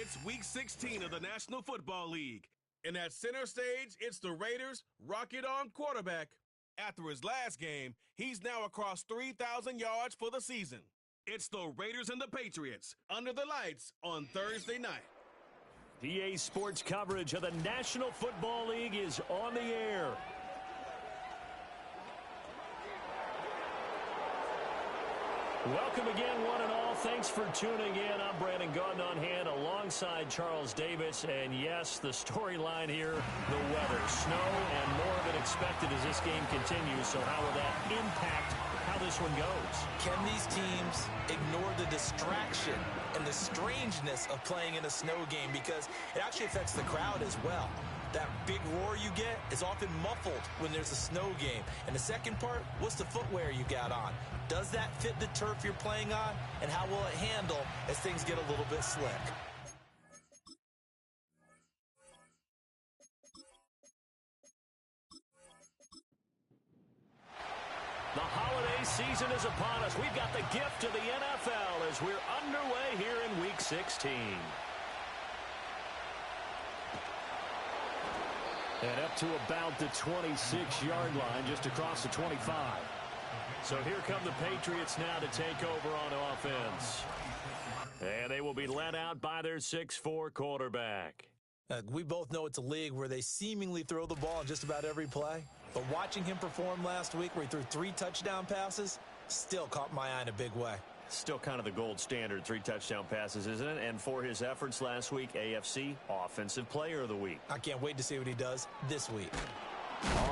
It's Week 16 of the National Football League. And at center stage, it's the Raiders' Rocket On quarterback. After his last game, he's now across 3,000 yards for the season. It's the Raiders and the Patriots under the lights on Thursday night. PA Sports coverage of the National Football League is on the air. Welcome again, one and all. Thanks for tuning in. I'm Brandon Gaudin on hand alongside Charles Davis. And yes, the storyline here, the weather. Snow and more than expected as this game continues. So how will that impact how this one goes? Can these teams ignore the distraction and the strangeness of playing in a snow game? Because it actually affects the crowd as well. That big roar you get is often muffled when there's a snow game. And the second part, what's the footwear you got on? Does that fit the turf you're playing on? And how will it handle as things get a little bit slick? The holiday season is upon us. We've got the gift of the NFL as we're underway here in Week 16. And up to about the 26-yard line, just across the 25. So here come the Patriots now to take over on offense. And they will be led out by their 6'4" quarterback. We both know it's a league where they seemingly throw the ball in just about every play. But watching him perform last week where he threw 3 touchdown passes still caught my eye in a big way. Still kind of the gold standard, 3 touchdown passes, isn't it? And for his efforts last week, AFC Offensive Player of the Week. I can't wait to see what he does this week.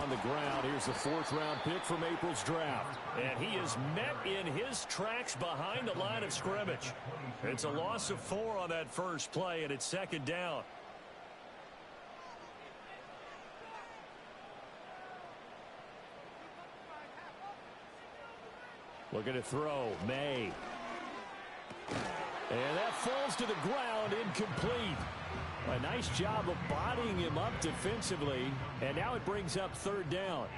On the ground, here's the 4th-round pick from April's draft. And he is met in his tracks behind the line of scrimmage. It's a loss of 4 on that first play, and it's 2nd down. Looking to throw, May. And that falls to the ground, incomplete. A nice job of bodying him up defensively, and now it brings up 3rd down.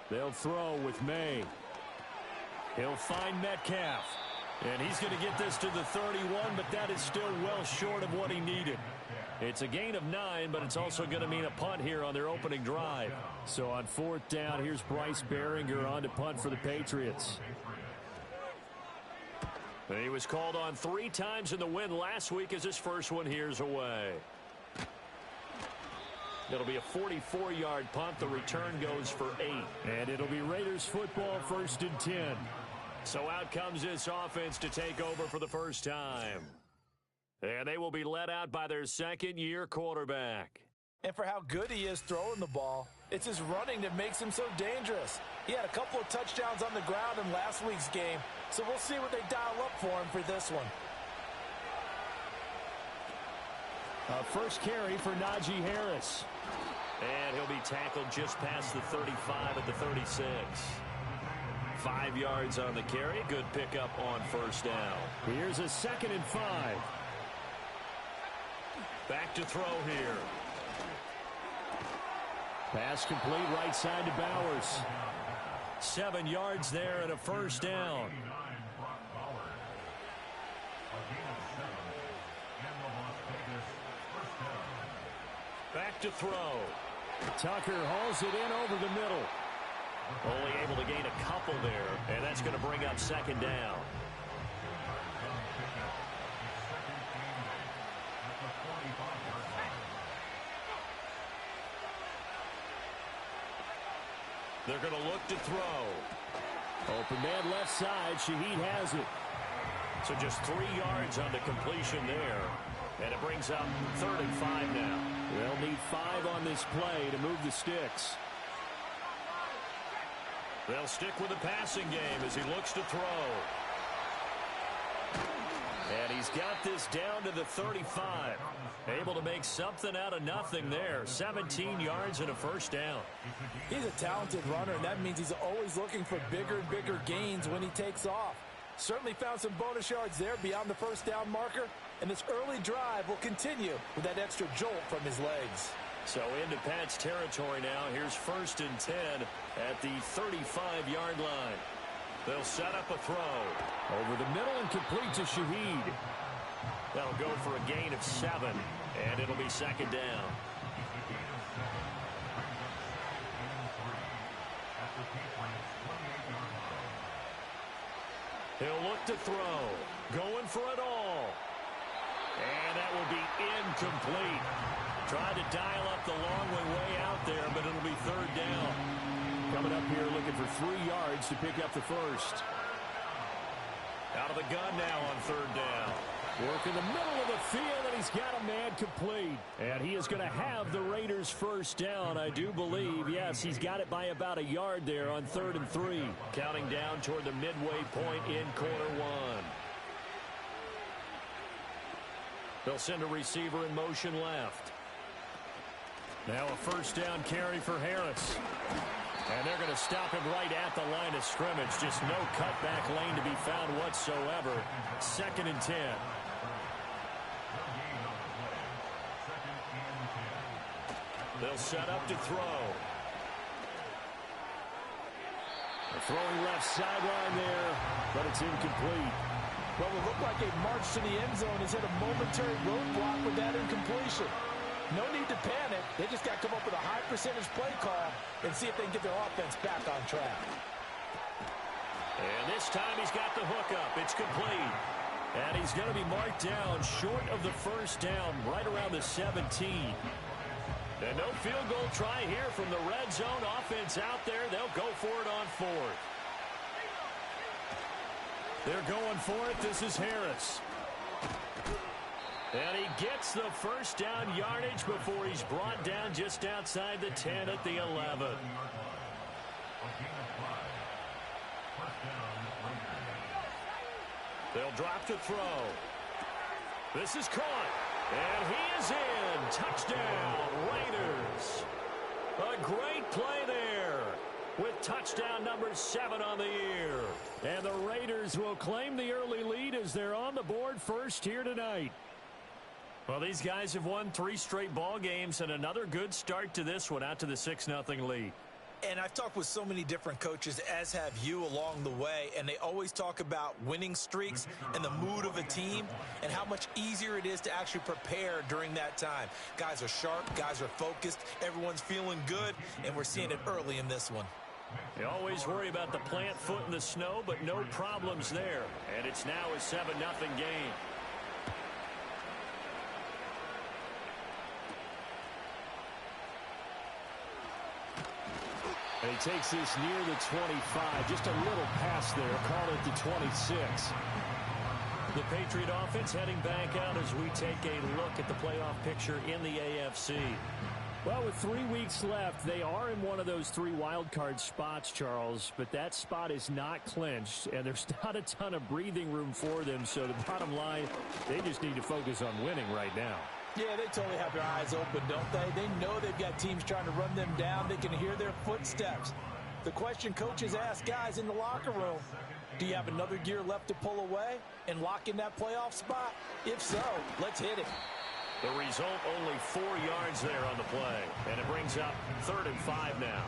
They'll throw with May. He'll find Metcalf. And he's going to get this to the 31, but that is still well short of what he needed. It's a gain of 9, but it's also going to mean a punt here on their opening drive. So on 4th down, here's Bryce Baringer on to punt for the Patriots. And he was called on 3 times in the win last week as his first one here's away. It'll be a 44-yard punt. The return goes for 8. And it'll be Raiders football, 1st and 10. So out comes this offense to take over for the first time. And they will be led out by their 2nd-year quarterback. And for how good he is throwing the ball, it's his running that makes him so dangerous. He had a couple of touchdowns on the ground in last week's game, so we'll see what they dial up for him for this one. First carry for Najee Harris. And he'll be tackled just past the 35 at the 36. 5 yards on the carry. Good pickup on 1st down. Here's a 2nd and 5. Back to throw here. Pass complete right side to Bowers. 7 yards there and a 1st down. Back to throw. Tucker hauls it in over the middle. Only able to gain a couple there, and that's going to bring up 2nd down. They're going to look to throw. Open man left side. Shaheed has it. So just 3 yards on the completion there. And it brings up 3rd and 5 now. They'll need 5 on this play to move the sticks. They'll stick with the passing game as he looks to throw. And he's got this down to the 35. Able to make something out of nothing there. 17 yards and a 1st down. He's a talented runner, and that means he's always looking for bigger and bigger gains when he takes off. Certainly found some bonus yards there beyond the 1st down marker, and this early drive will continue with that extra jolt from his legs. So into Pat's territory now. Here's 1st and 10 at the 35-yard line. They'll set up a throw. Over the middle and complete to Shaheed. They'll go for a gain of 7, and it'll be second down. He'll look to throw. Going for it all. And that will be incomplete. Tried to dial up the long way out there, but it'll be third down. Coming up here looking for 3 yards to pick up the first. Out of the gun now on third down. Work in the middle of the field, and he's got a man complete. And he is going to have the Raiders first down, I do believe. Yes, he's got it by about a yard there on 3rd and 3. Counting down toward the midway point in quarter 1. They'll send a receiver in motion left. Now a first down carry for Harris. And they're going to stop him right at the line of scrimmage. Just no cutback lane to be found whatsoever. 2nd and 10. They'll set up to throw. They're throwing left sideline there, but it's incomplete. Well, it looked like a march to the end zone has hit a momentary roadblock with that incompletion. No need to panic. They just got to come up with a high percentage play call and see if they can get their offense back on track. And this time he's got the hook up. It's complete. And he's going to be marked down short of the first down, right around the 17. And no field goal try here from the red zone. Offense out there. They'll go for it on 4th. They're going for it. This is Harris. And he gets the first down yardage before he's brought down just outside the 10 at the 11. They'll drop to throw. This is caught. And he is in. Touchdown, Raiders. A great play there with touchdown number 7 on the year. And the Raiders will claim the early lead as they're on the board first here tonight. Well, these guys have won 3 straight ball games and another good start to this one out to the 6-0 lead. And I've talked with so many different coaches, as have you along the way, and they always talk about winning streaks and the mood of a team and how much easier it is to actually prepare during that time. Guys are sharp, guys are focused, everyone's feeling good, and we're seeing it early in this one. They always worry about the plant foot in the snow, but no problems there. And it's now a 7-0 game. And he takes this near the 25. Just a little pass there. Call it the 26. The Patriot offense heading back out as we take a look at the playoff picture in the AFC. Well, with 3 weeks left, they are in one of those 3 wild card spots, Charles, but that spot is not clinched, and there's not a ton of breathing room for them, so the bottom line, they just need to focus on winning right now. Yeah, they totally have their eyes open, don't they? They know they've got teams trying to run them down. They can hear their footsteps. The question coaches ask guys in the locker room, do you have another gear left to pull away and lock in that playoff spot? If so, let's hit it. The result, only 4 yards there on the play. And it brings up 3rd and 5 now.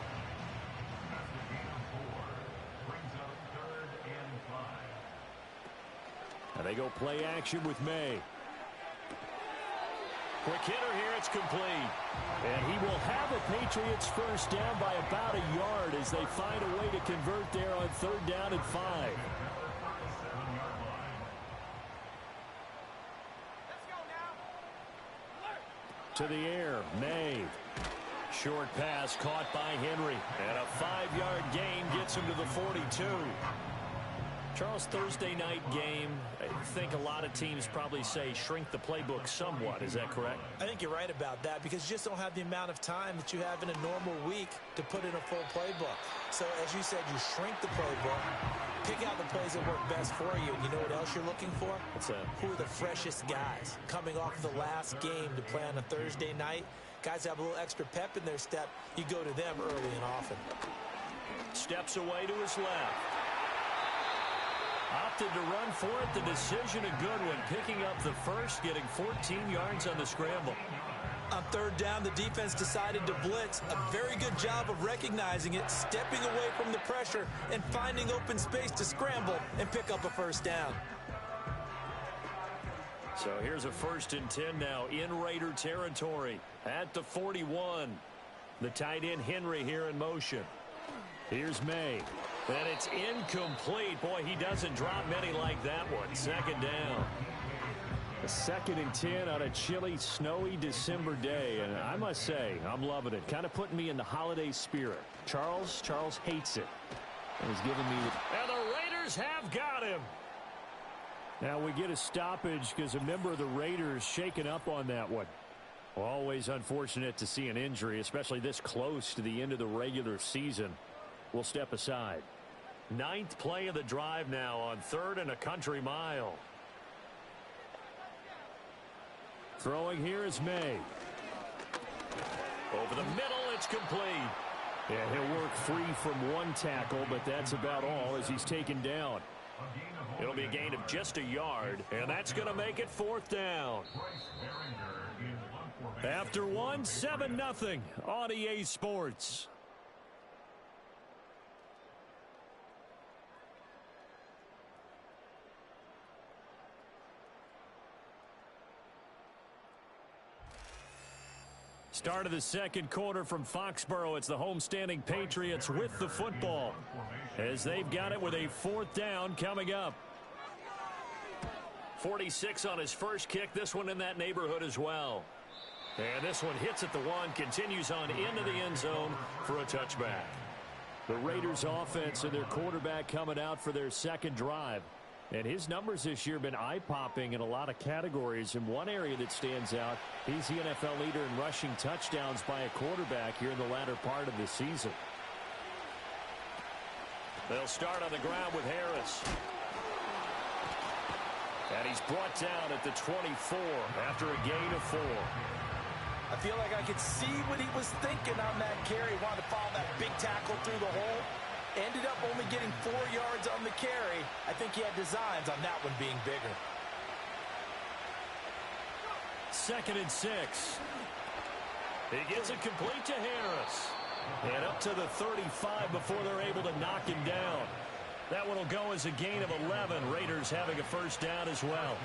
And they go play action with May. Quick hitter here, it's complete. And he will have the Patriots first down by about a yard as they find a way to convert there on 3rd down and 5. To the air, May. Short pass caught by Henry. And a 5-yard gain gets him to the 42. Charles, Thursday night game, I think a lot of teams probably say shrink the playbook somewhat. Is that correct? I think you're right about that because you just don't have the amount of time that you have in a normal week to put in a full playbook. So as you said, you shrink the playbook, pick out the plays that work best for you. You know what else you're looking for? What's that? Who are the freshest guys coming off the last game to play on a Thursday night? Guys have a little extra pep in their step. You go to them early and often. Steps away to his left. Opted to run for it. The decision a good one. Picking up the first, getting 14 yards on the scramble. On third down, the defense decided to blitz. A very good job of recognizing it, stepping away from the pressure, and finding open space to scramble and pick up a first down. So here's a 1st and 10 now in Raider territory at the 41. The tight end Henry here in motion. Here's May. And it's incomplete. Boy, he doesn't drop many like that one. 2nd down. A 2nd and 10 on a chilly, snowy December day. And I must say, I'm loving it. Kind of putting me in the holiday spirit. Charles hates it. And he's giving me... And the Raiders have got him. Now we get a stoppage because a member of the Raiders shaken up on that one. Well, always unfortunate to see an injury, especially this close to the end of the regular season. We'll step aside. 9th play of the drive now on 3rd and a country mile. Throwing here is May. Over the middle, it's complete. Yeah, he'll work free from one tackle, but that's about all as he's taken down. It'll be a gain of just a yard, and that's going to make it 4th down. After 7-0 on EA Sports. Start of the 2nd quarter from Foxborough. It's the homestanding Patriots with the football as they've got it with a 4th down coming up. 46 on his first kick. This one in that neighborhood as well. And this one hits at the 1, continues on into the end zone for a touchback. The Raiders offense and their quarterback coming out for their 2nd drive. And his numbers this year have been eye-popping in a lot of categories. In one area that stands out, he's the NFL leader in rushing touchdowns by a quarterback here in the latter part of the season. They'll start on the ground with Harris. And he's brought down at the 24 after a gain of 4. I feel like I could see what he was thinking on that carry. Wanted to follow that big tackle through the hole. Ended up only getting 4 yards on the carry. I think he had designs on that one being bigger. 2nd and 6. He gets it complete to Harris. And up to the 35 before they're able to knock him down. That one will go as a gain of 11. Raiders having a 1st down as well.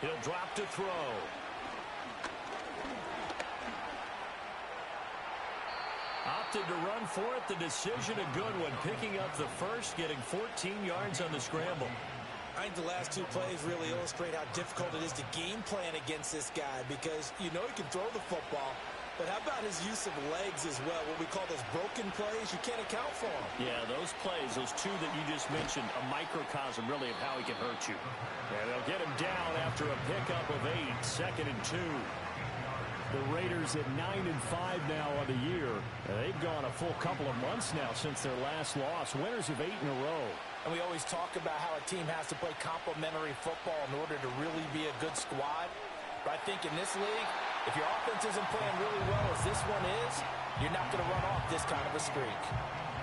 He'll drop to throw. Opted to run for it. The decision a good one. Picking up the first, getting 14 yards on the scramble. I think the last 2 plays really illustrate how difficult it is to game plan against this guy because you know he can throw the football, but how about his use of legs as well? What we call those broken plays, you can't account for them. Yeah, those plays, those 2 that you just mentioned, a microcosm really of how he can hurt you. And they'll get him down after a pickup of 8, 2nd and 2. The Raiders at 9-5 now on the year. They've gone a full couple of months now since their last loss. Winners of 8 in a row. And we always talk about how a team has to play complementary football in order to really be a good squad. But I think in this league, if your offense isn't playing really well as this one is, you're not going to run off this kind of a streak.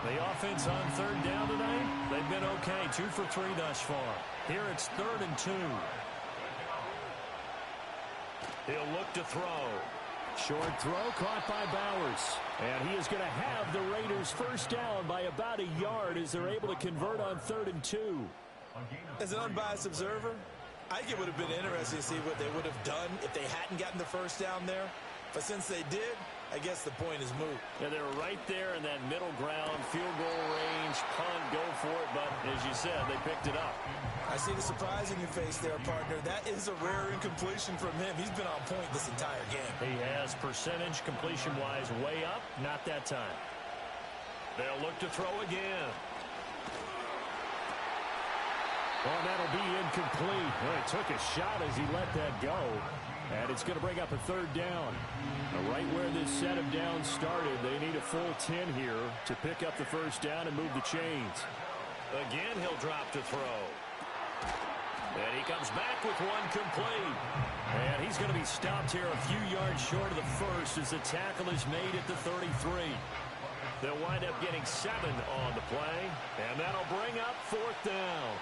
The offense on 3rd down tonight, they've been okay. 2 for 3 thus far. Here it's 3rd and 2. He'll look to throw. Short throw caught by Bowers. And he is going to have the Raiders 1st down by about a yard as they're able to convert on 3rd and 2. As an unbiased observer, I think it would have been interesting to see what they would have done if they hadn't gotten the 1st down there. But since they did, I guess the point is moot. Yeah, they were right there in that middle ground, field goal range, punt, go for it. But as you said, they picked it up. I see the surprise in your face there, partner. That is a rare incompletion from him. He's been on point this entire game. He has percentage completion-wise way up. Not that time. They'll look to throw again. Well, that'll be incomplete. Well, he took a shot as he let that go. And it's going to bring up a 3rd down. Right where this set of downs started, they need a full 10 here to pick up the 1st down and move the chains. Again, he'll drop to throw. And he comes back with one complete. And he's going to be stopped here a few yards short of the 1st as the tackle is made at the 33. They'll wind up getting 7 on the play. And that'll bring up 4th down.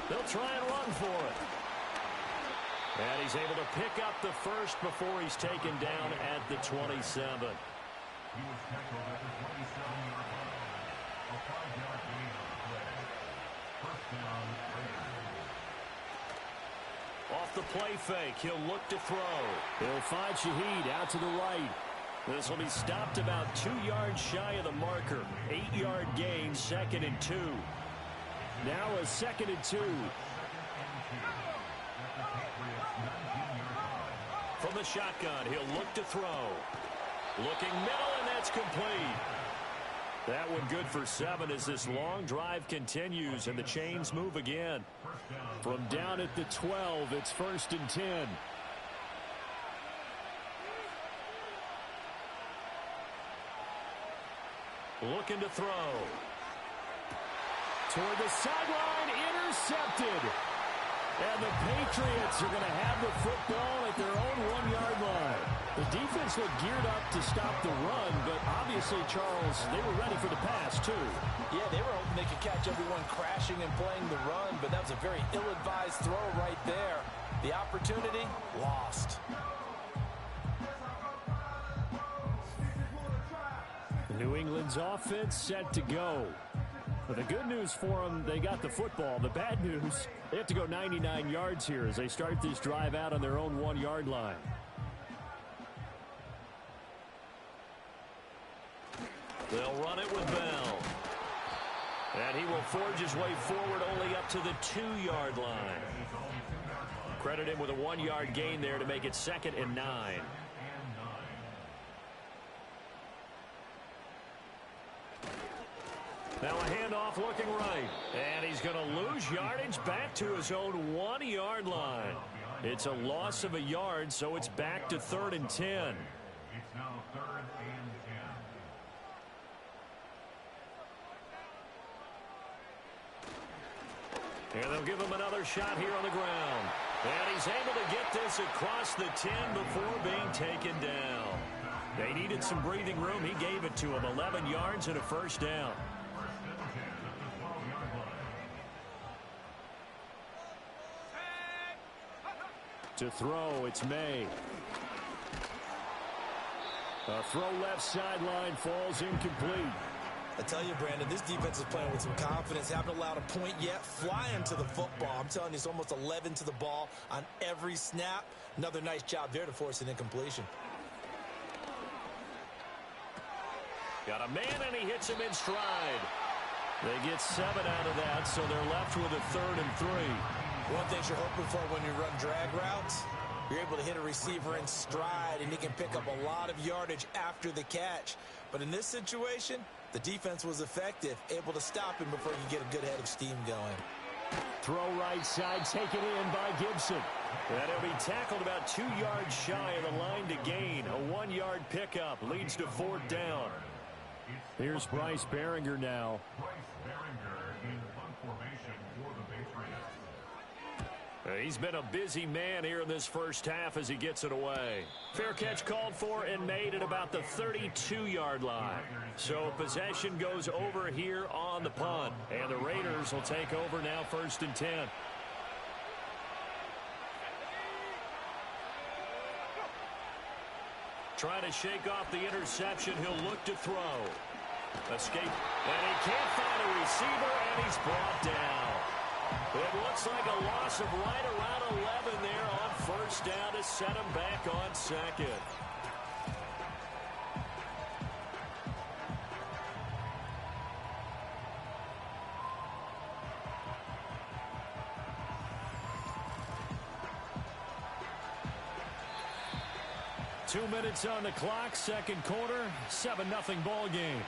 They'll try and run for it. And he's able to pick up the first before he's taken down at the 27. He was tackled at the 27-yard line. A 5-yard gain on the play. First down, Raiders. Off the play fake, he'll look to throw. He'll find Shaheed out to the right. This will be stopped about 2 yards shy of the marker. 8-yard gain, 2nd and 2. Now a 2nd and 2. From the shotgun, he'll look to throw. Looking middle, and that's complete. That one good for 7 as this long drive continues, and the chains move again. From down at the 12, it's 1st and 10. Looking to throw. Toward the sideline, intercepted. And the Patriots are going to have the football at their own 1-yard line. The defense looked geared up to stop the run, but obviously, Charles, they were ready for the pass, too. Yeah, they were hoping they could catch everyone crashing and playing the run, but that was a very ill-advised throw right there. The opportunity, lost. New England's offense set to go. But the good news for them, they got the football. The bad news, they have to go 99 yards here as they start this drive out on their own 1-yard line. They'll run it with Bell. And he will forge his way forward only up to the 2-yard line. Credit him with a 1-yard gain there to make it 2nd and 9. Now a handoff looking right. And he's going to lose yardage back to his own 1-yard line. It's a loss of a yard, so it's back to 3rd and 10. It's now 3rd and 10. And they'll give him another shot here on the ground. And he's able to get this across the 10 before being taken down. They needed some breathing room. He gave it to him. 11 yards and a first down. To throw, it's May. A throw left sideline falls incomplete. I tell you, Brandon, this defense is playing with some confidence. Haven't allowed a point yet. Flying to the football. I'm telling you, it's almost 11 to the ball on every snap. Another nice job there to force an incompletion. Got a man, and he hits him in stride. They get 7 out of that, so they're left with a 3rd and 3. One thing you're hoping for when you run drag routes, you're able to hit a receiver in stride, and he can pick up a lot of yardage after the catch. But in this situation, the defense was effective, able to stop him before you get a good head of steam going. Throw right side, taken in by Gibson. And he'll be tackled about 2 yards shy of the line to gain. A 1-yard pickup leads to 4th down. Here's Bryce Baringer now. Bryce Baringer in punt formation for the Patriots. He's been a busy man here in this first half as he gets it away. Fair catch called for and made at about the 32-yard line. So possession goes over here on the punt. And the Raiders will take over now 1st and 10. Trying to shake off the interception. He'll look to throw. Escape. And he can't find a receiver, and he's brought down. It looks like a loss of right around 11 there on 1st down to set him back on 2nd. Two minutes on the clock, 2nd quarter, 7-0 ball game.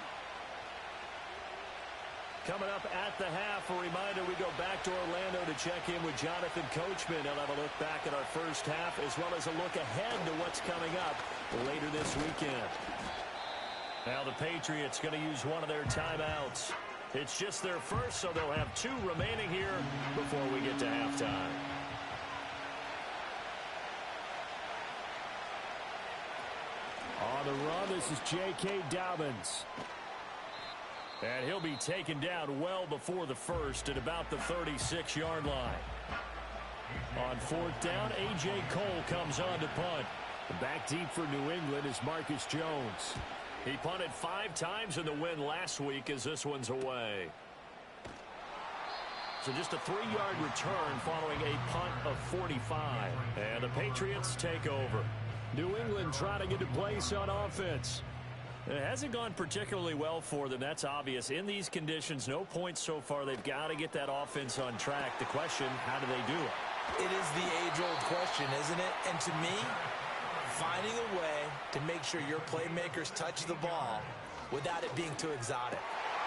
Coming up at the half, a reminder, we go back to Orlando to check in with Jonathan Coachman. He'll have a look back at our first half as well as a look ahead to what's coming up later this weekend. Now the Patriots going to use one of their timeouts. It's just their first, so they'll have 2 remaining here before we get to halftime. On the run, this is J.K. Dobbins. And he'll be taken down well before the first at about the 36-yard line. On fourth down, A.J. Cole comes on to punt. Back deep for New England is Marcus Jones. He punted 5 times in the win last week as this one's away. So just a 3-yard return following a punt of 45. And the Patriots take over. New England trying to get a place on offense. It hasn't gone particularly well for them. That's obvious. In these conditions, no points so far. They've got to get that offense on track. The question, how do they do it? It is the age-old question, isn't it? And to me, finding a way to make sure your playmakers touch the ball without it being too exotic.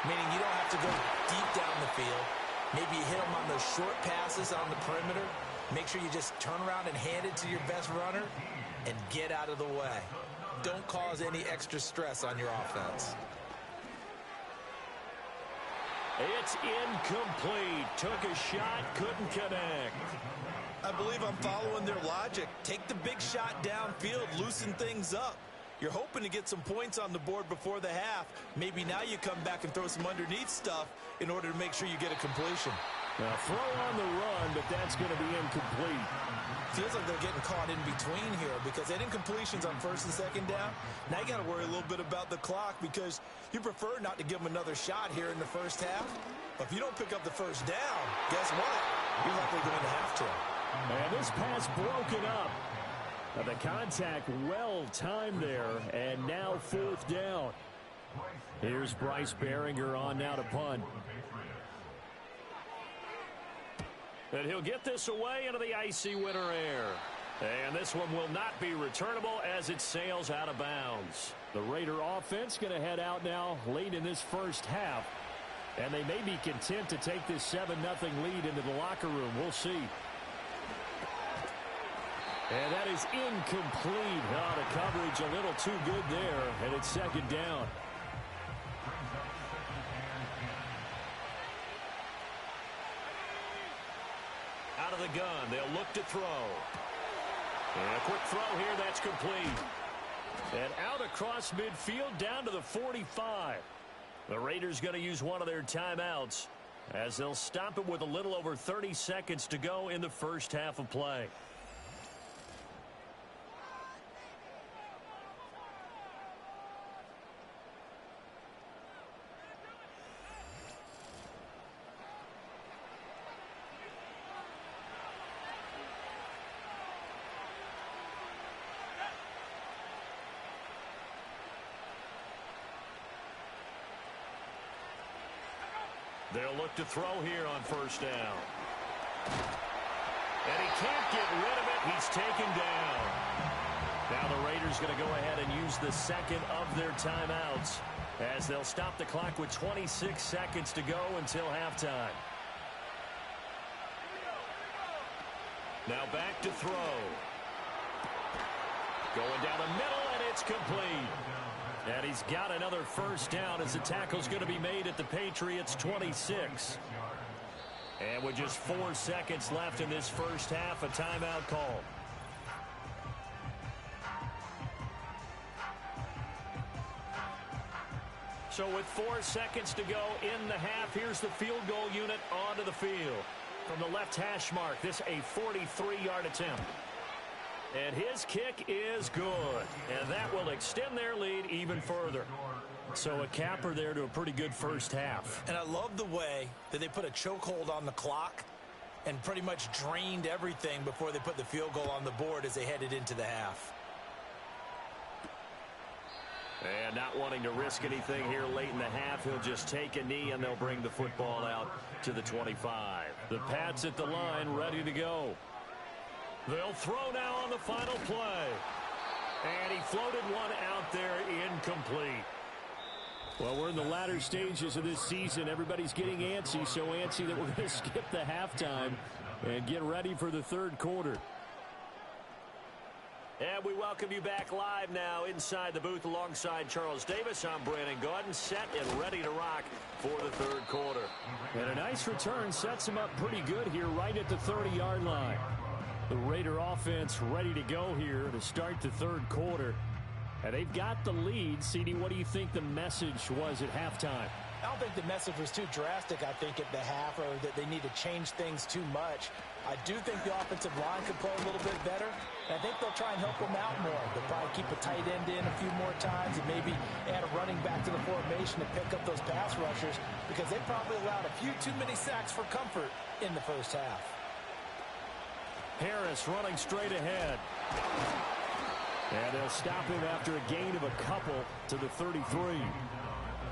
Meaning you don't have to go deep down the field. Maybe you hit them on those short passes on the perimeter. Make sure you just turn around and hand it to your best runner and get out of the way. Don't cause any extra stress on your offense. It's incomplete. Took a shot, couldn't connect. I believe I'm following their logic. Take the big shot downfield, loosen things up. You're hoping to get some points on the board before the half. Maybe now you come back and throw some underneath stuff in order to make sure you get a completion. Now throw on the run, but that's going to be incomplete. Feels like they're getting caught in between here because they had incompletions on first and second down. Now you got to worry a little bit about the clock because you prefer not to give them another shot here in the first half. But if you don't pick up the first down, guess what? You're likely going to have to. And this pass broken up. Now the contact well timed there, and now fourth down. Here's Bryce Baringer on now to punt. And he'll get this away into the icy winter air. And this one will not be returnable as it sails out of bounds. The Raider offense going to head out now late in this first half. And they may be content to take this 7-0 lead into the locker room. We'll see. And that is incomplete. Oh, the coverage a little too good there. And it's second down. Out of the gun, they'll look to throw. And a quick throw here, that's complete. And out across midfield down to the 45. The Raiders going to use one of their timeouts as they'll stop it with a little over 30 seconds to go in the first half of play. They'll look to throw here on first down. And he can't get rid of it. He's taken down. Now the Raiders going to go ahead and use the second of their timeouts as they'll stop the clock with 26 seconds to go until halftime. Now back to throw. Going down the middle, and it's complete. And he's got another first down as the tackle's going to be made at the Patriots' 26. And with just 4 seconds left in this first half, a timeout call. So with 4 seconds to go in the half, here's the field goal unit onto the field. From the left hash mark, this a 43-yard attempt. And his kick is good. And that will extend their lead even further. So a capper there to a pretty good first half. And I love the way that they put a chokehold on the clock and pretty much drained everything before they put the field goal on the board as they headed into the half. And not wanting to risk anything here late in the half, he'll just take a knee and they'll bring the football out to the 25. The Pats at the line ready to go. They'll throw now on the final play. And he floated one out there incomplete. Well, we're in the latter stages of this season. Everybody's getting antsy, so antsy that we're going to skip the halftime and get ready for the third quarter. And we welcome you back live now inside the booth alongside Charles Davis. I'm Brandon Gaudin, set and ready to rock for the third quarter. And a nice return sets him up pretty good here right at the 30-yard line. The Raider offense ready to go here to start the third quarter. And they've got the lead. CD, what do you think the message was at halftime? I don't think the message was too drastic, I think, at the half, or that they need to change things too much. I do think the offensive line could play a little bit better. And I think they'll try and help them out more. They'll probably keep a tight end in a few more times and maybe add a running back to the formation to pick up those pass rushers, because they probably allowed a few too many sacks for comfort in the first half. Harris running straight ahead. And they'll stop him after a gain of a couple to the 33.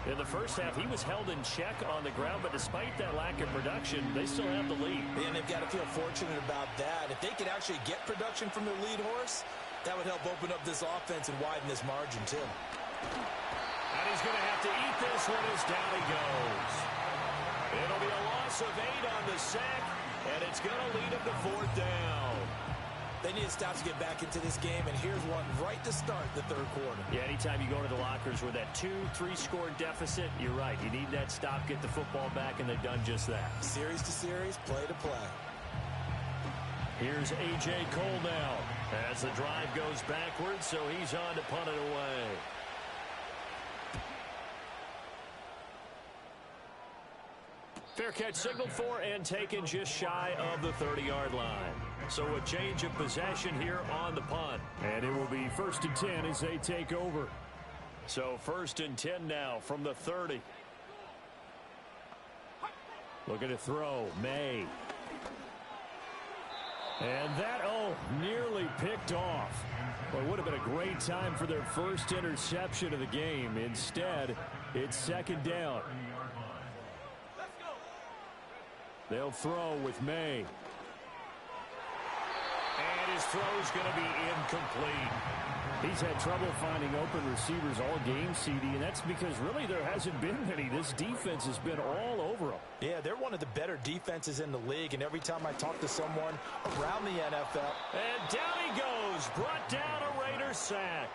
In the first half, he was held in check on the ground, but despite that lack of production, they still have the lead. And they've got to feel fortunate about that. If they could actually get production from their lead horse, that would help open up this offense and widen this margin, too. And he's going to have to eat this one as down he goes. It'll be a loss of 8 on the sack, and it's going to lead him to 4th down. They need to stop to get back into this game, and here's one right to start the third quarter. Yeah, anytime you go to the lockers with that 2-3 score deficit, you're right. You need that stop, get the football back, and they've done just that. Series to series, play to play. Here's A.J. Cole now as the drive goes backwards, so he's on to punt it away. Fair catch signaled for and taken just shy of the 30-yard line. So a change of possession here on the punt. And it will be 1st and 10 as they take over. So 1st and 10 now from the 30. Looking to throw. May. And that, nearly picked off. Well, it would have been a great time for their first interception of the game. Instead, it's 2nd down. They'll throw with May. And his throw's going to be incomplete. He's had trouble finding open receivers all game, CD, and that's because really there hasn't been many. This defense has been all over them. Yeah, they're one of the better defenses in the league, and every time I talk to someone around the NFL. And down he goes, brought down a Raider sack.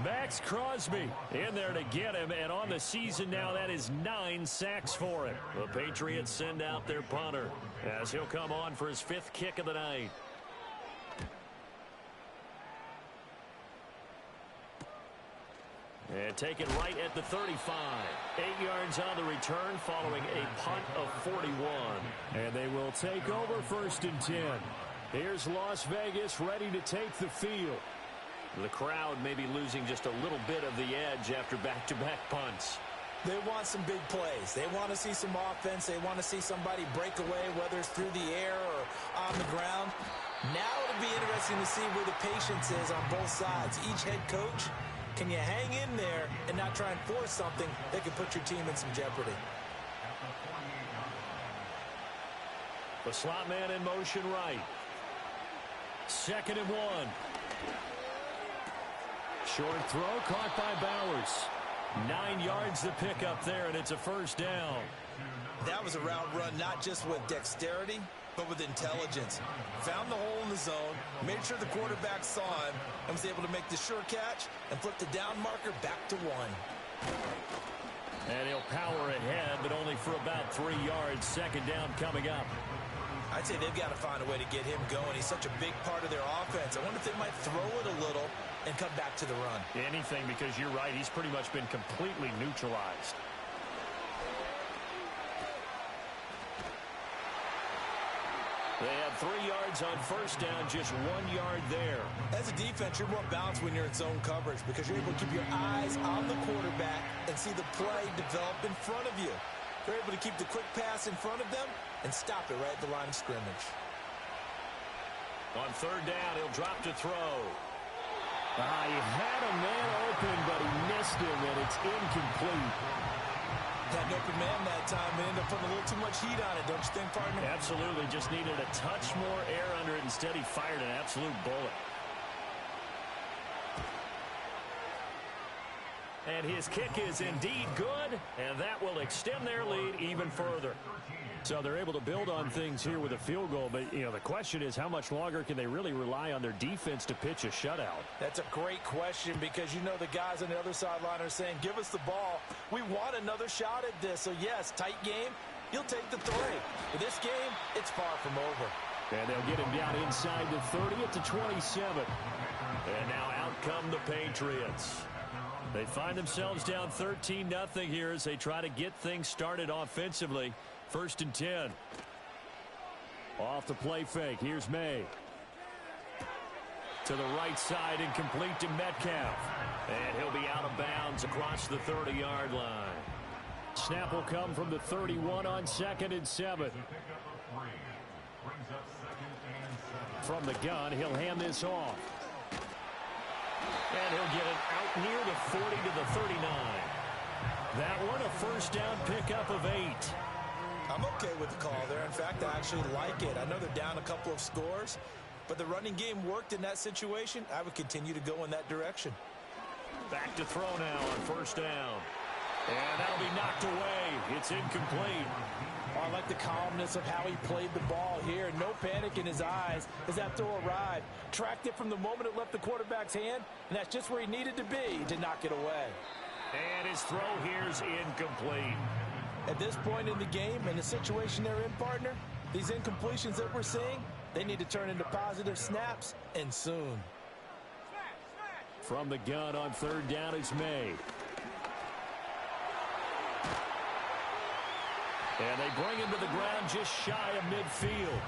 Max Crosby in there to get him, and on the season now, that is 9 sacks for him. The Patriots send out their punter as he'll come on for his 5th kick of the night. And taken right at the 35. 8 yards on the return following a punt of 41. And they will take over 1st and 10. Here's Las Vegas ready to take the field. The crowd may be losing just a little bit of the edge after back-to-back punts. They want some big plays. They want to see some offense. They want to see somebody break away, whether it's through the air or on the ground. Now it'll be interesting to see where the patience is on both sides. Each head coach, can you hang in there and not try and force something that can put your team in some jeopardy? The slot man in motion right. 2nd and 1. Short throw caught by Bowers. 9 yards to pick up there, and it's a 1st down. That was a route run not just with dexterity, but with intelligence. Found the hole in the zone, made sure the quarterback saw him, and was able to make the sure catch and flip the down marker back to 1. And he'll power ahead, but only for about 3 yards. 2nd down coming up. I'd say they've got to find a way to get him going. He's such a big part of their offense. I wonder if they might throw it a little and come back to the run. Anything, because you're right. He's pretty much been completely neutralized. They have 3 yards on 1st down, just 1 yard there. As a defense, you're more balanced when you're in zone coverage because you're able to keep your eyes on the quarterback and see the play develop in front of you. You're able to keep the quick pass in front of them and stop it right at the line of scrimmage. On 3rd down, he'll drop to throw. He had a man open, but he missed him, and it's incomplete. Had an open man that time and ended up putting a little too much heat on it, don't you think, partner? Absolutely. Just needed a touch more air under it. Instead, he fired an absolute bullet. And his kick is indeed good, and that will extend their lead even further. So they're able to build on things here with a field goal, but the question is how much longer can they really rely on their defense to pitch a shutout? That's a great question because the guys on the other sideline are saying, give us the ball. We want another shot at this. So, yes, tight game, you'll take the 3. But this game, it's far from over. And they'll get him down inside the 30 at the 27. And now out come the Patriots. They find themselves down 13-0 here as they try to get things started offensively. 1st and 10. Off the play fake. Here's May. To the right side and complete to Metcalf. And he'll be out of bounds across the 30-yard line. Snap will come from the 31 on 2nd and 7. From the gun, he'll hand this off. And he'll get it out near the 40 to the 39. That one a 1st down pickup of 8. I'm okay with the call there. In fact, I actually like it. I know they're down a couple of scores, but the running game worked in that situation. I would continue to go in that direction. Back to throw now on 1st down. And that'll be knocked away. It's incomplete. Oh, I like the calmness of how he played the ball here. No panic in his eyes as that throw arrived. Tracked it from the moment it left the quarterback's hand, and that's just where he needed to be to knock it away. And his throw here's incomplete. At this point in the game and the situation they're in, partner, these incompletions that we're seeing, they need to turn into positive snaps, and soon. From the gun on 3rd down, it's May. And they bring him to the ground just shy of midfield.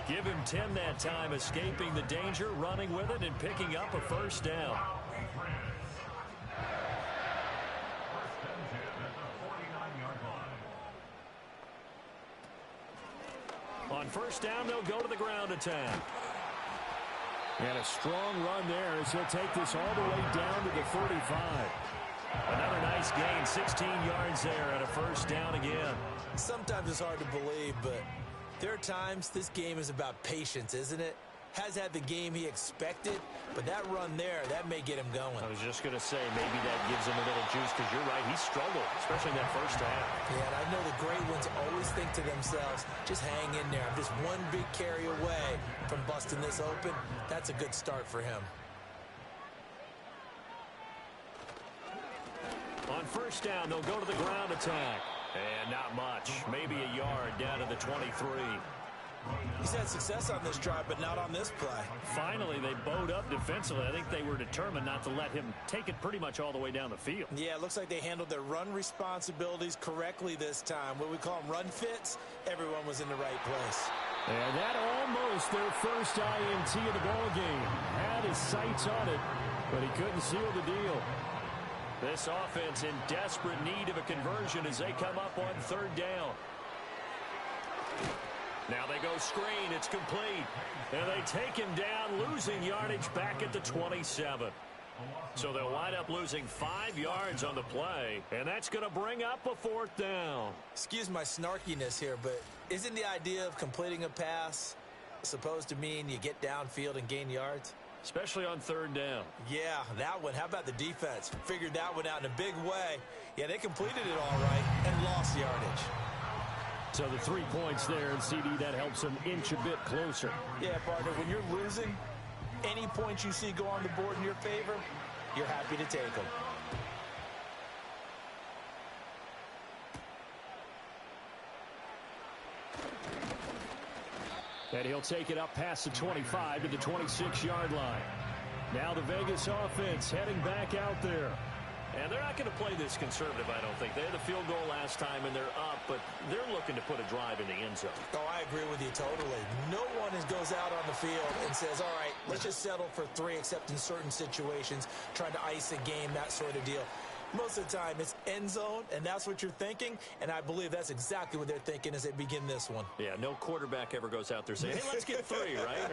Give him 10 that time, escaping the danger, running with it, and picking up a 1st down. On 1st down, they'll go to the ground attack. And a strong run there as he'll take this all the way down to the 35. Another nice gain, 16 yards there at a 1st down again. Sometimes it's hard to believe, but there are times this game is about patience, isn't it? Has had the game he expected, but that run there, that may get him going. I was just going to say, maybe that gives him a little juice, because you're right, he struggled, especially in that 1st half. Yeah, and I know the great ones always think to themselves, just hang in there. I'm just one big carry away from busting this open. That's a good start for him. On 1st down, they'll go to the ground attack. And not much. Maybe a yard down to the 23. He's had success on this drive, but not on this play. Finally, they bowed up defensively. I think they were determined not to let him take it pretty much all the way down the field. Yeah, it looks like they handled their run responsibilities correctly this time. What we call them run fits, everyone was in the right place. And that almost their first INT of the ballgame. Had his sights on it, but he couldn't seal the deal. This offense in desperate need of a conversion as they come up on 3rd down. Now they go screen. It's complete. And they take him down, losing yardage back at the 27. So they'll wind up losing 5 yards on the play, and that's going to bring up a 4th down. Excuse my snarkiness here, but isn't the idea of completing a pass supposed to mean you get downfield and gain yards? Especially on 3rd down. Yeah, that one. How about the defense? Figured that one out in a big way. Yeah, they completed it all right and lost yardage. So the 3 points there, and CD, that helps them inch a bit closer. Yeah, partner, when you're losing, any points you see go on the board in your favor, you're happy to take them. And he'll take it up past the 25 to the 26-yard line. Now the Vegas offense heading back out there. And they're not going to play this conservative, I don't think. They had the field goal last time, and they're up, but they're looking to put a drive in the end zone. Oh, I agree with you totally. No one goes out on the field and says, all right, let's just settle for 3, except in certain situations, trying to ice a game, that sort of deal. Most of the time, it's end zone, and that's what you're thinking, and I believe that's exactly what they're thinking as they begin this one. Yeah, no quarterback ever goes out there saying, hey, let's get 3, right?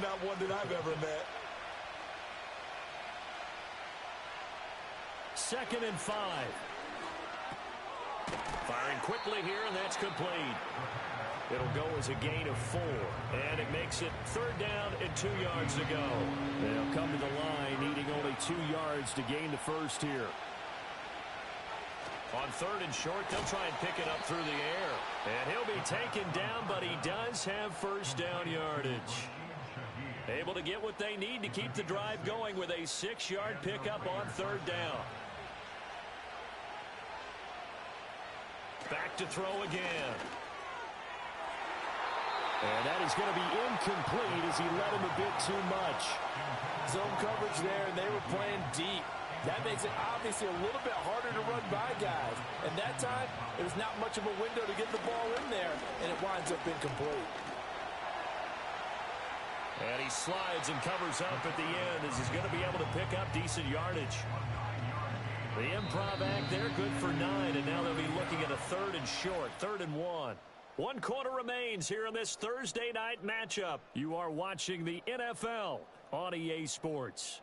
Not one that I've ever met. 2nd and 5. Firing quickly here, and that's complete. It'll go as a gain of 4, and it makes it 3rd down and 2 yards to go. They'll come to the line, needing only 2 yards to gain the first here. On 3rd and short, they'll try and pick it up through the air. And he'll be taken down, but he does have 1st down yardage. Able to get what they need to keep the drive going with a 6-yard pickup on 3rd down. Back to throw again. And that is going to be incomplete as he let him a bit too much. Zone coverage there, and they were playing deep. That makes it obviously a little bit harder to run by guys. And that time, it was not much of a window to get the ball in there, and it winds up incomplete. And he slides and covers up at the end as he's going to be able to pick up decent yardage. The improv act there, good for 9, and now they'll be looking at a 3rd and short, 3rd and 1. 1 quarter remains here in this Thursday night matchup. You are watching the NFL on EA Sports.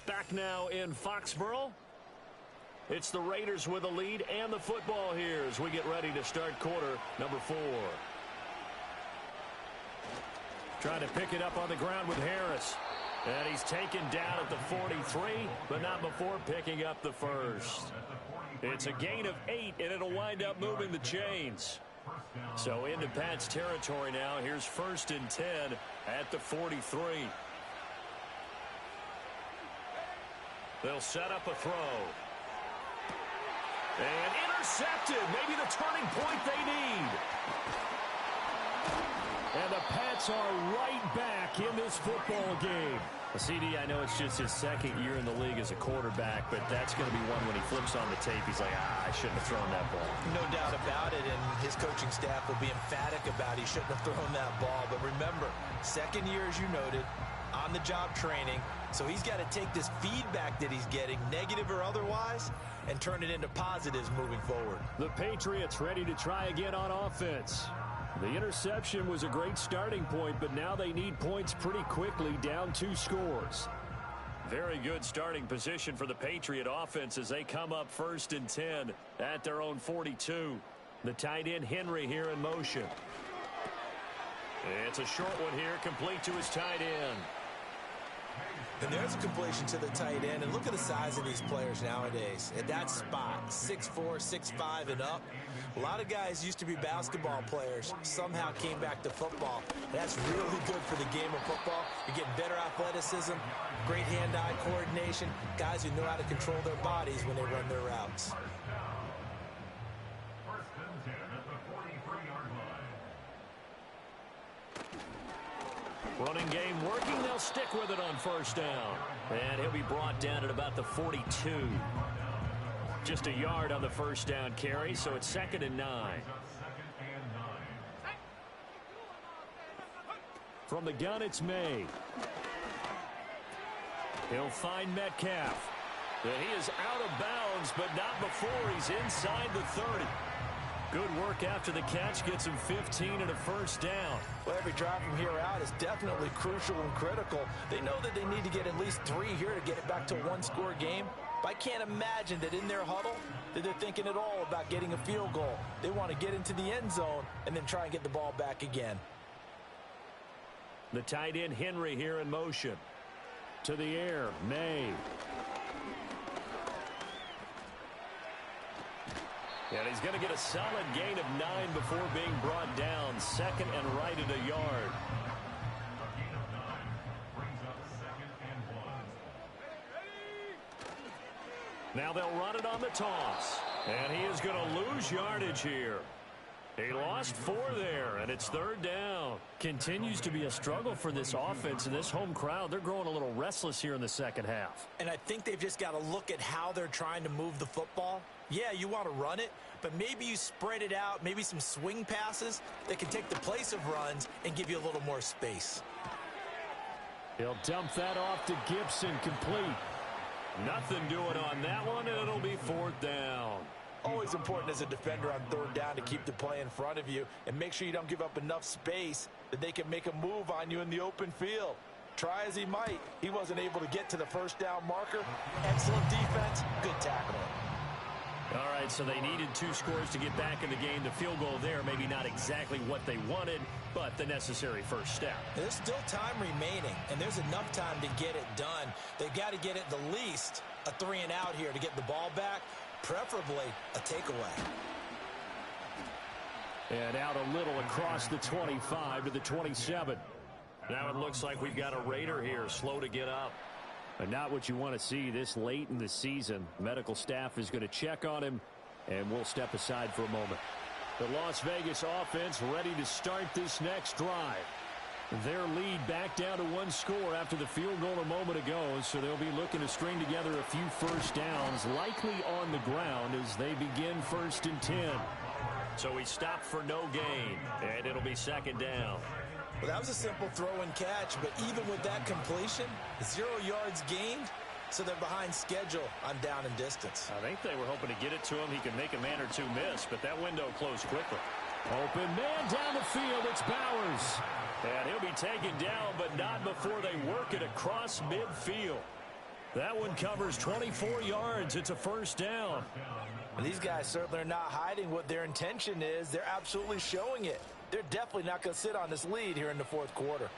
Back now in Foxborough. It's the Raiders with a lead and the football here as we get ready to start quarter number 4. Trying to pick it up on the ground with Harris. And he's taken down at the 43, but not before picking up the first. It's a gain of 8, and it'll wind up moving the chains. So into Pat's territory now. Here's 1st and 10 at the 43. They'll set up a throw. And intercepted. Maybe the turning point they need. And the Pats are right back in this football game. CD, I know it's just his 2nd year in the league as a quarterback, but that's going to be one when he flips on the tape. He's like, I shouldn't have thrown that ball. No doubt about it, and his coaching staff will be emphatic about he shouldn't have thrown that ball. But remember, 2nd year, as you noted, on-the-job training, so he's got to take this feedback that he's getting, negative or otherwise, and turn it into positives moving forward. The Patriots ready to try again on offense. The interception was a great starting point, but now they need points pretty quickly, down 2 scores. Very good starting position for the Patriot offense as they come up 1st and 10 at their own 42. The tight end Henry here in motion. It's a short one here, complete to his tight end. And there's a completion to the tight end. And look at the size of these players nowadays. At that spot, 6'4", 6'5", and up. A lot of guys used to be basketball players, somehow came back to football. That's really good for the game of football. You're getting better athleticism, great hand-eye coordination, guys who know how to control their bodies when they run their routes. 1st and 10 at the 43-yard line. Running game working. They'll stick with it on 1st down. And he'll be brought down at about the 42. Just a yard on the 1st down carry, so it's 2nd and 9. From the gun, it's May. He'll find Metcalf. And he is out of bounds, but not before he's inside the 30. Good work after the catch, gets him 15 and a 1st down. Well, every drive from here out is definitely crucial and critical. They know that they need to get at least 3 here to get it back to a 1-score game. But I can't imagine that in their huddle that they're thinking at all about getting a field goal. They want to get into the end zone and then try and get the ball back again. The tight end Henry here in motion. To the air, May. And he's going to get a solid gain of 9 before being brought down. 2nd and right at a yard. A gain of 9 brings up 2nd and 1. Now they'll run it on the toss. And he is going to lose yardage here. He lost 4 there, and it's 3rd down. Continues to be a struggle for this offense and this home crowd. They're growing a little restless here in the 2nd half. And I think they've just got to look at how they're trying to move the football. Yeah, you want to run it, but maybe you spread it out, maybe some swing passes that can take the place of runs and give you a little more space. He'll dump that off to Gibson, complete. Nothing doing on that one, and it'll be 4th down. Always important as a defender on 3rd down to keep the play in front of you and make sure you don't give up enough space that they can make a move on you in the open field. Try as he might, he wasn't able to get to the 1st down marker. Excellent defense, good tackling. All right, so they needed 2 scores to get back in the game. The field goal there, maybe not exactly what they wanted, but the necessary 1st step. There's still time remaining, and there's enough time to get it done. They've got to get at the least a 3 and out here to get the ball back, preferably a takeaway. And out a little across the 25 to the 27. Now it looks like we've got a Raider here, slow to get up. But not what you want to see this late in the season. Medical staff is going to check on him, and we'll step aside for a moment. The Las Vegas offense ready to start this next drive. Their lead back down to one score after the field goal a moment ago, so they'll be looking to string together a few first downs, likely on the ground as they begin 1st and 10. So he stopped for no gain, and it'll be 2nd down. Well, that was a simple throw and catch, but even with that completion, 0 yards gained, so they're behind schedule on down and distance. I think they were hoping to get it to him. He could make a man or two miss, but that window closed quickly. Open man down the field. It's Bowers. And he'll be taken down, but not before they work it across midfield. That one covers 24 yards. It's a 1st down. And these guys certainly are not hiding what their intention is. They're absolutely showing it. They're definitely not going to sit on this lead here in the 4th quarter.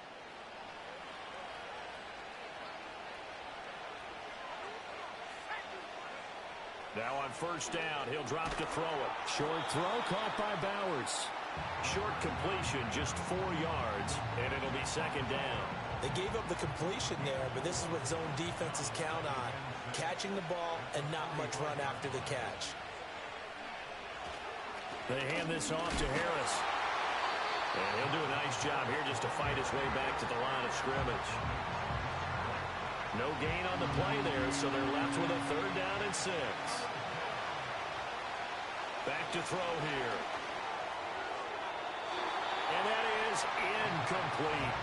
Now on 1st down, he'll drop to throw it. Short throw caught by Bowers. Short completion, just 4 yards, and it'll be 2nd down. They gave up the completion there, but this is what zone defenses count on. Catching the ball and not much run after the catch. They hand this off to Harris. And he'll do a nice job here just to fight his way back to the line of scrimmage. No gain on the play there, so they're left with a 3rd down and 6. Back to throw here. And that is incomplete.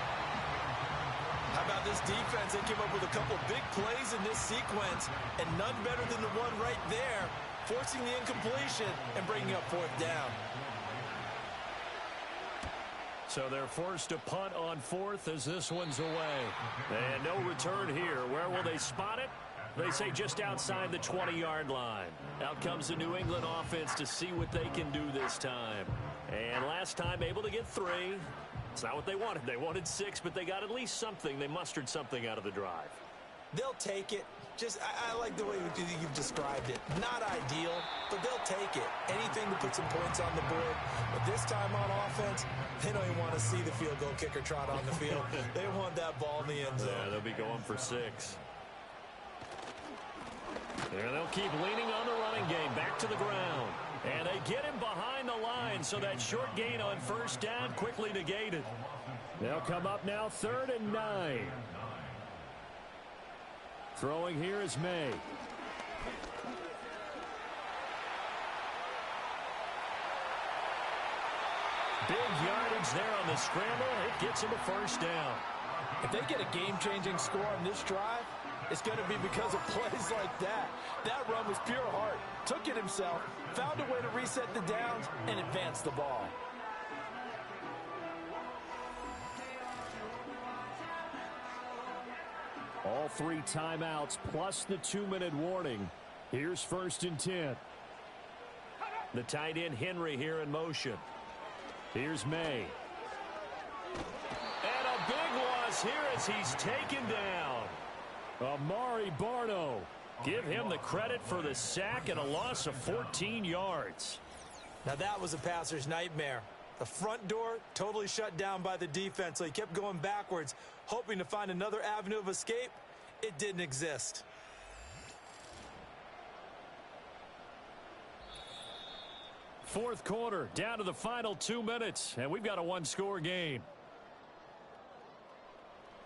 How about this defense? They came up with a couple big plays in this sequence, and none better than the one right there, forcing the incompletion and bringing up 4th down. So they're forced to punt on 4th as this one's away. And no return here. Where will they spot it? They say just outside the 20-yard line. Out comes the New England offense to see what they can do this time. And last time able to get 3. It's not what they wanted. They wanted 6, but they got at least something. They mustered something out of the drive. They'll take it. I like the way you've described it. Not ideal, but they'll take it. Anything to put some points on the board. But this time on offense, they don't even want to see the field goal kicker trot on the field. They want that ball in the end zone. Yeah, they'll be going for 6. There they'll keep leaning on the running game. Back to the ground. And they get him behind the line, so that short gain on 1st down quickly negated. They'll come up now 3rd and 9. Throwing here is May. Big yardage there on the scramble. It gets him a 1st down. If they get a game-changing score on this drive, it's going to be because of plays like that. That run was pure heart. Took it himself, found a way to reset the downs, and advance the ball. All 3 timeouts plus the 2-minute warning. Here's 1st and 10. The tight end Henry here in motion. Here's May. And a big loss here as he's taken down. Amari Barno. Give him the credit for the sack and a loss of 14 yards. Now that was a passer's nightmare. The front door totally shut down by the defense, so he kept going backwards, hoping to find another avenue of escape. It didn't exist. Fourth quarter, down to the final 2 minutes, and we've got a 1-score game.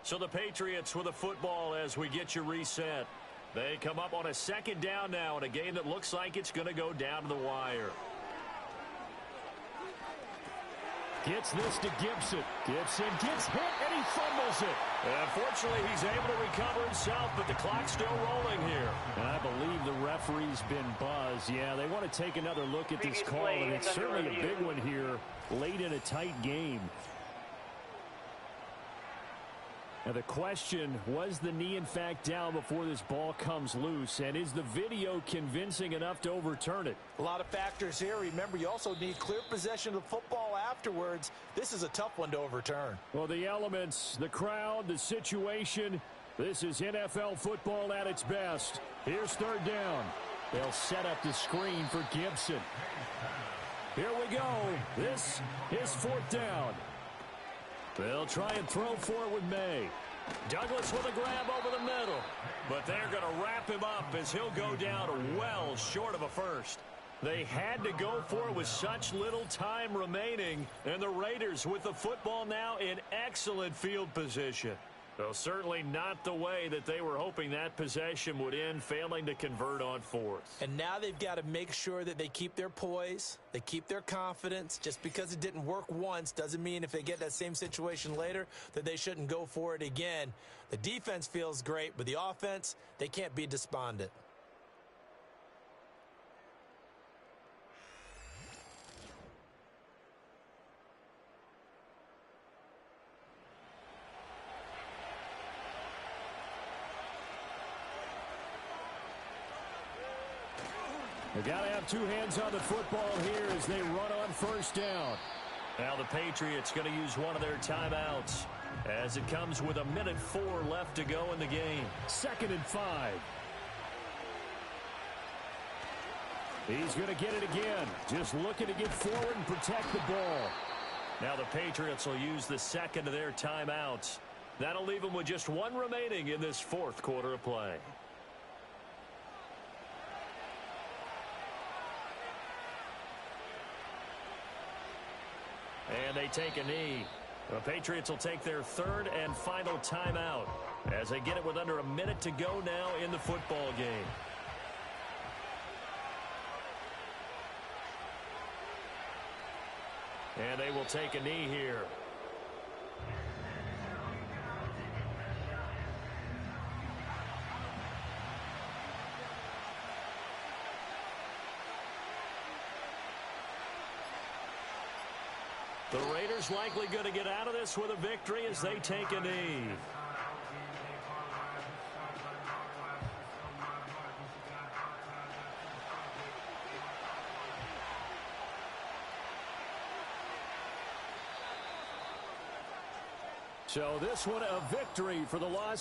So the Patriots with the football as we get you reset. They come up on a 2nd down now in a game that looks like it's going to go down to the wire. Gets this to Gibson. Gibson gets hit, and he fumbles it. Unfortunately, he's able to recover himself, but the clock's still rolling here. And I believe the referee's been buzzed. Yeah, they want to take another look at this call, and it's certainly a big one here late in a tight game. Now the question, was the knee in fact down before this ball comes loose? And is the video convincing enough to overturn it? A lot of factors here. Remember, you also need clear possession of the football afterwards. This is a tough one to overturn. Well, the elements, the crowd, the situation. This is NFL football at its best. Here's 3rd down. They'll set up the screen for Gibson. Here we go. This is 4th down. They'll try and throw for it with May. Douglas with a grab over the middle. But they're going to wrap him up as he'll go down well short of a first. They had to go for it with such little time remaining, and the Raiders with the football now in excellent field position. Well, certainly not the way that they were hoping that possession would end, failing to convert on fourth. And now they've got to make sure that they keep their poise, they keep their confidence. Just because it didn't work once doesn't mean if they get that same situation later that they shouldn't go for it again. The defense feels great, but the offense, they can't be despondent. They got to have two hands on the football here as they run on first down. Now the Patriots going to use one of their timeouts as it comes with 1:04 left to go in the game. 2nd and 5. He's going to get it again. Just looking to get forward and protect the ball. Now the Patriots will use the second of their timeouts. That'll leave them with just one remaining in this fourth quarter of play. And they take a knee. The Patriots will take their third and final timeout as they get it with under a minute to go now in the football game. And they will take a knee here. The Raiders likely going to get out of this with a victory as they take a knee. So this one a victory for the Las